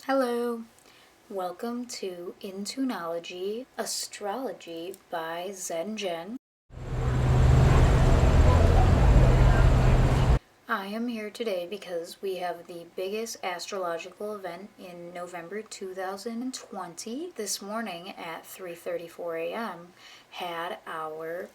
Hello, welcome to Intuneology Astrology by Zen Jen. I am here today because we have the biggest astrological event in November 2020. This morning at 3:34 a.m. had our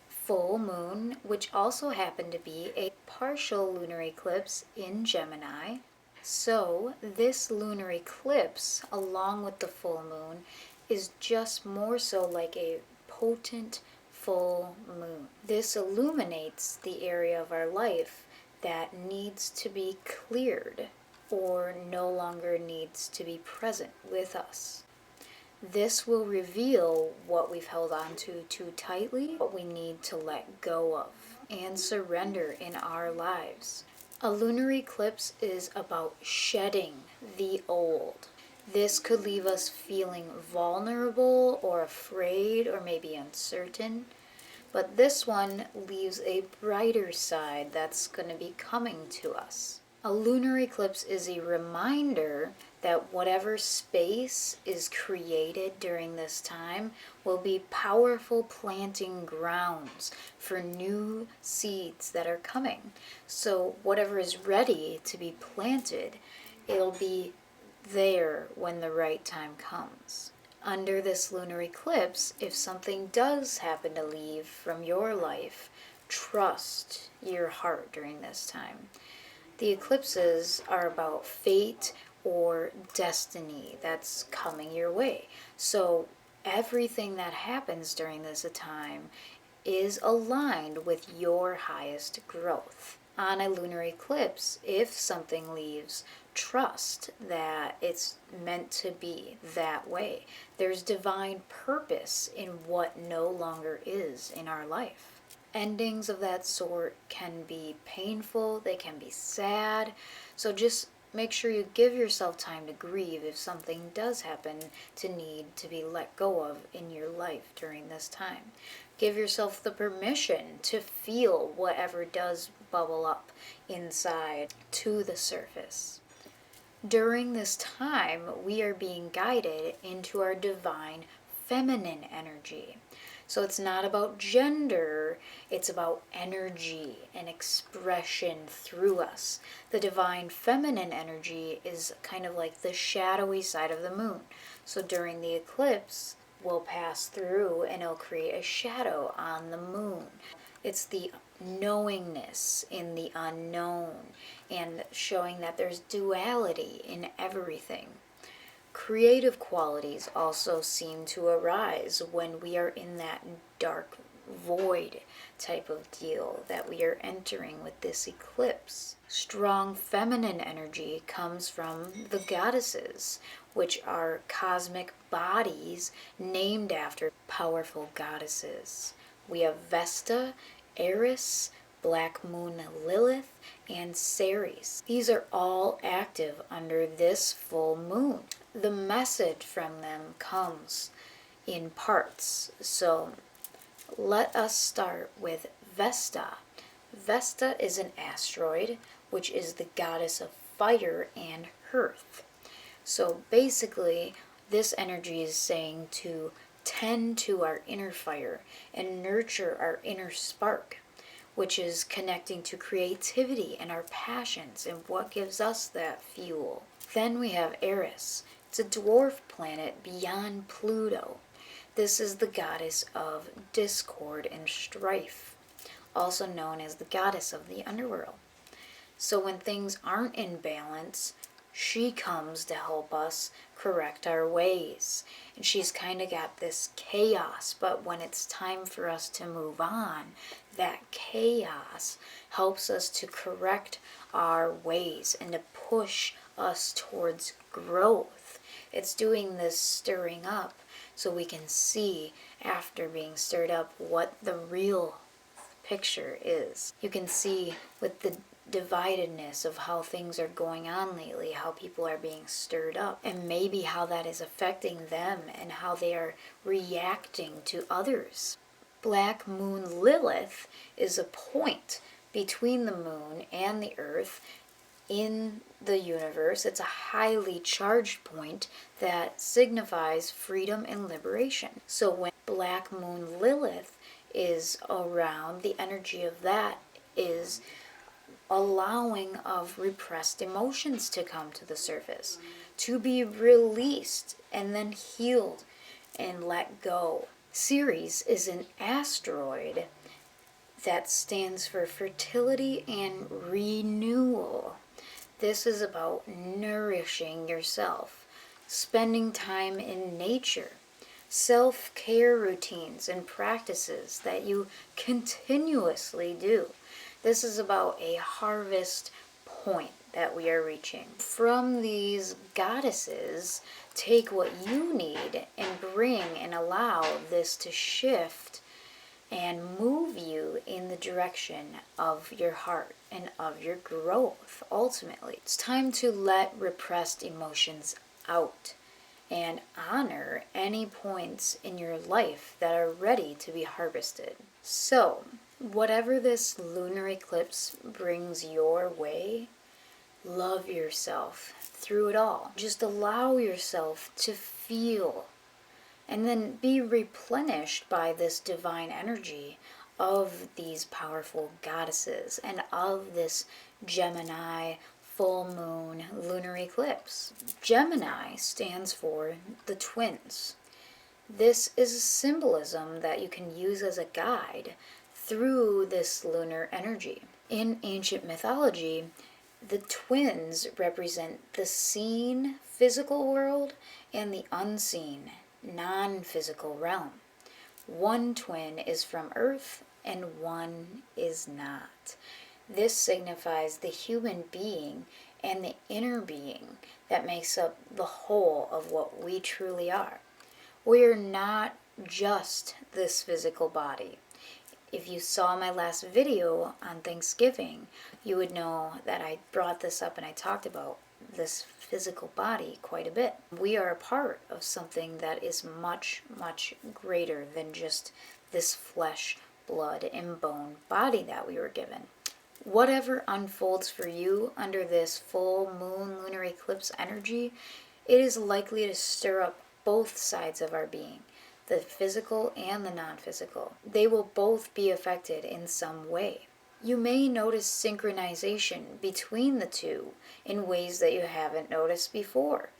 full moon, which also happened to be a partial lunar eclipse in Gemini. So, this lunar eclipse, along with the full moon, is just more so like a potent full moon. This illuminates the area of our life that needs to be cleared or no longer needs to be present with us. This will reveal what we've held on to too tightly, what we need to let go of and surrender in our lives. A lunar eclipse is about shedding the old. This could leave us feeling vulnerable or afraid or maybe uncertain. But this one leaves a brighter side that's going to be coming to us. A lunar eclipse is a reminder that whatever space is created during this time will be powerful planting grounds for new seeds that are coming. So whatever is ready to be planted, it'll be there when the right time comes. Under this lunar eclipse, if something does happen to leave from your life, trust your heart during this time. The eclipses are about fate or destiny that's coming your way. So everything that happens during this time is aligned with your highest growth. On a lunar eclipse, if something leaves, trust that it's meant to be that way. There's divine purpose in what no longer is in our life. Endings of that sort can be painful, they can be sad, so just make sure you give yourself time to grieve if something does happen to need to be let go of in your life during this time. Give yourself the permission to feel whatever does bubble up inside to the surface. During this time, we are being guided into our divine feminine energy. So it's not about gender, it's about energy and expression through us. The divine feminine energy is kind of like the shadowy side of the moon. So during the eclipse, we'll pass through and it'll create a shadow on the moon. It's the knowingness in the unknown and showing that there's duality in everything. Creative qualities also seem to arise when we are in that dark void type of deal that we are entering with this eclipse. Strong feminine energy comes from the goddesses, which are cosmic bodies named after powerful goddesses. We have Vesta, Eris, Black Moon Lilith, and Ceres. These are all active under this full moon. The message from them comes in parts. So let us start with Vesta. Vesta is an asteroid, which is the goddess of fire and earth. So basically, this energy is saying to tend to our inner fire and nurture our inner spark, which is connecting to creativity and our passions and what gives us that fuel. Then we have Eris. It's a dwarf planet beyond Pluto. This is the goddess of discord and strife, also known as the goddess of the underworld. So when things aren't in balance, she comes to help us correct our ways. And she's kind of got this chaos, but when it's time for us to move on, that chaos helps us to correct our ways and to push us towards growth. It's doing this stirring up so we can see, after being stirred up, what the real picture is. You can see with the dividedness of how things are going on lately, how people are being stirred up, and maybe how that is affecting them and how they are reacting to others. Black Moon Lilith is a point between the moon and the earth in the universe. It's a highly charged point that signifies freedom and liberation. So when Black Moon Lilith is around, the energy of that is allowing of repressed emotions to come to the surface, to be released and then healed and let go. Ceres is an asteroid that stands for fertility and renewal. This is about nourishing yourself, spending time in nature, self-care routines and practices that you continuously do. This is about a harvest point that we are reaching. From these goddesses, take what you need and bring and allow this to shift and move you in the direction of your heart and of your growth, ultimately. It's time to let repressed emotions out and honor any points in your life that are ready to be harvested. So, whatever this lunar eclipse brings your way, love yourself through it all. Just allow yourself to feel and then be replenished by this divine energy of these powerful goddesses and of this Gemini full moon lunar eclipse. Gemini stands for the twins. This is a symbolism that you can use as a guide through this lunar energy. In ancient mythology, the twins represent the seen physical world and the unseen non-physical realm. One twin is from Earth and one is not. This signifies the human being and the inner being that makes up the whole of what we truly are. We are not just this physical body. If you saw my last video on Thanksgiving, you would know that I brought this up and I talked about this physical body quite a bit. We are a part of something that is much, much greater than just this flesh, blood, and bone body that we were given. Whatever unfolds for you under this full moon lunar eclipse energy, it is likely to stir up both sides of our being, the physical and the non-physical. They will both be affected in some way. You may notice synchronization between the two in ways that you haven't noticed before.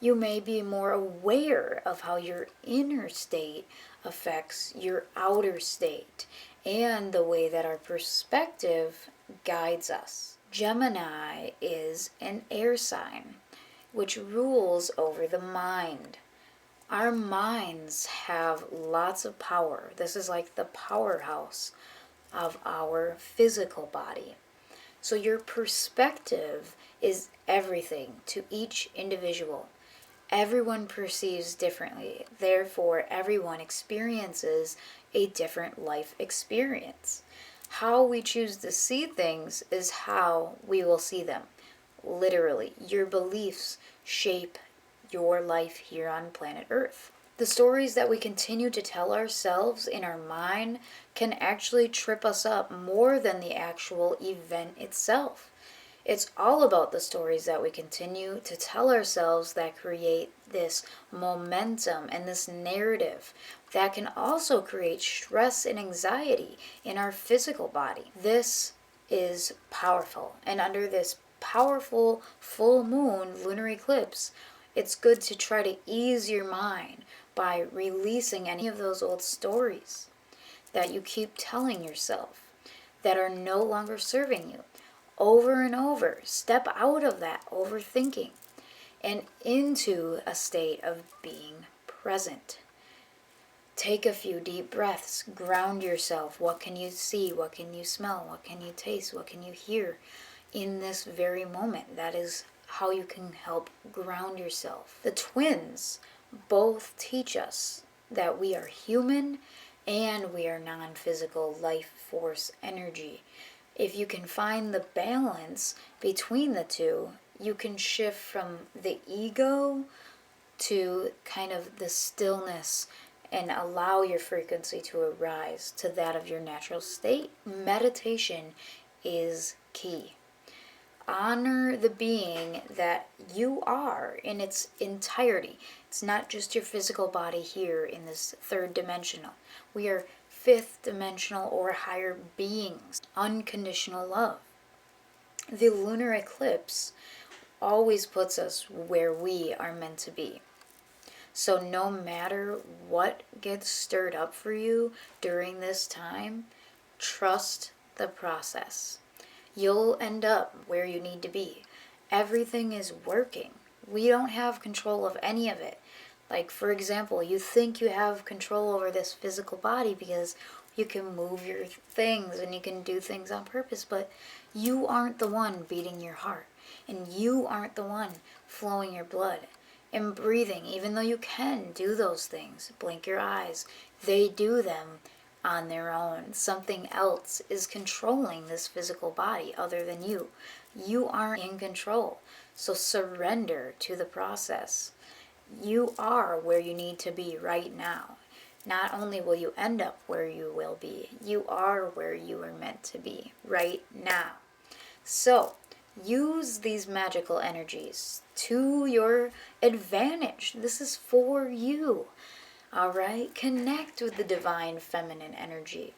You may be more aware of how your inner state affects your outer state and the way that our perspective guides us. Gemini is an air sign which rules over the mind. Our minds have lots of power. This is like the powerhouse of our physical body. So your perspective is everything to each individual. Everyone perceives differently. Therefore, everyone experiences a different life experience. How we choose to see things is how we will see them. Literally, your beliefs shape your life here on planet Earth. The stories that we continue to tell ourselves in our mind can actually trip us up more than the actual event itself. It's all about the stories that we continue to tell ourselves that create this momentum and this narrative that can also create stress and anxiety in our physical body. This is powerful, and under this powerful full moon lunar eclipse, it's good to try to ease your mind by releasing any of those old stories that you keep telling yourself that are no longer serving you. Over and over, step out of that overthinking and into a state of being present. Take a few deep breaths, ground yourself. What can you see? What can you smell? What can you taste? What can you hear in this very moment? That is how you can help ground yourself. The twins both teach us that we are human and we are non-physical life force energy. If you can find the balance between the two, you can shift from the ego to kind of the stillness and allow your frequency to arise to that of your natural state. Meditation is key. honor the being that you are in its entirety. It's not just your physical body here in this third dimensional. We are fifth dimensional or higher beings. Unconditional love. The lunar eclipse always puts us where we are meant to be. So no matter what gets stirred up for you during this time, trust the process. You'll end up where you need to be. Everything is working. We don't have control of any of it. Like, for example, you think you have control over this physical body because you can move your things and you can do things on purpose, but you aren't the one beating your heart, and you aren't the one flowing your blood and breathing, even though you can do those things. Blink your eyes. They do them on their own. Something else is controlling this physical body other than you. You aren't in control. So surrender to the process. You are where you need to be right now. Not only will you end up where you will be, you are where you are meant to be right now. So use these magical energies to your advantage. This is for you. All right? Connect with the divine feminine energy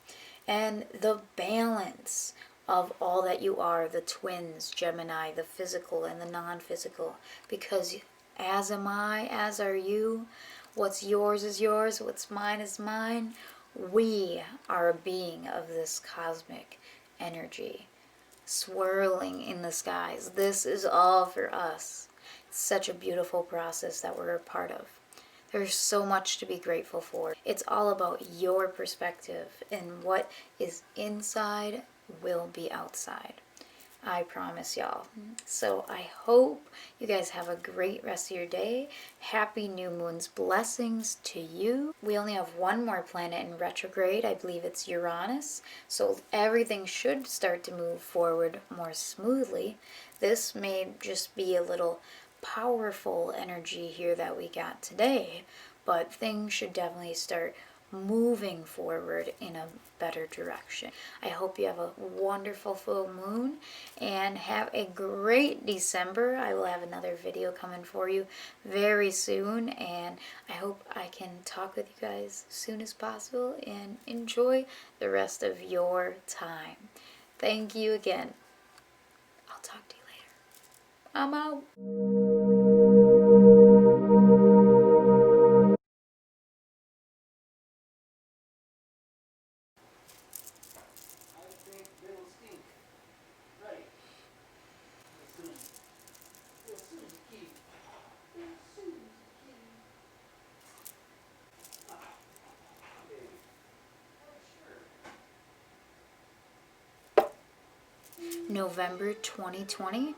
and the balance of all that you are, the twins, Gemini, the physical and the non-physical, because as am I, as are you. What's yours is yours, what's mine is mine. We are a being of this cosmic energy swirling in the skies. This is all for us. It's such a beautiful process that we're a part of. There's so much to be grateful for. It's all about your perspective, and what is inside will be outside. I promise y'all. So I hope you guys have a great rest of your day. Happy new moon's blessings to you. We only have one more planet in retrograde. I believe it's Uranus. So everything should start to move forward more smoothly. This may just be a little powerful energy here that we got today, but things should definitely start moving forward in a better direction. I hope you have a wonderful full moon and have a great December. I will have another video coming for you very soon, and I hope I can talk with you guys as soon as possible, and enjoy the rest of your time. Thank you again. I'll talk to you later. I'm out. November 2020.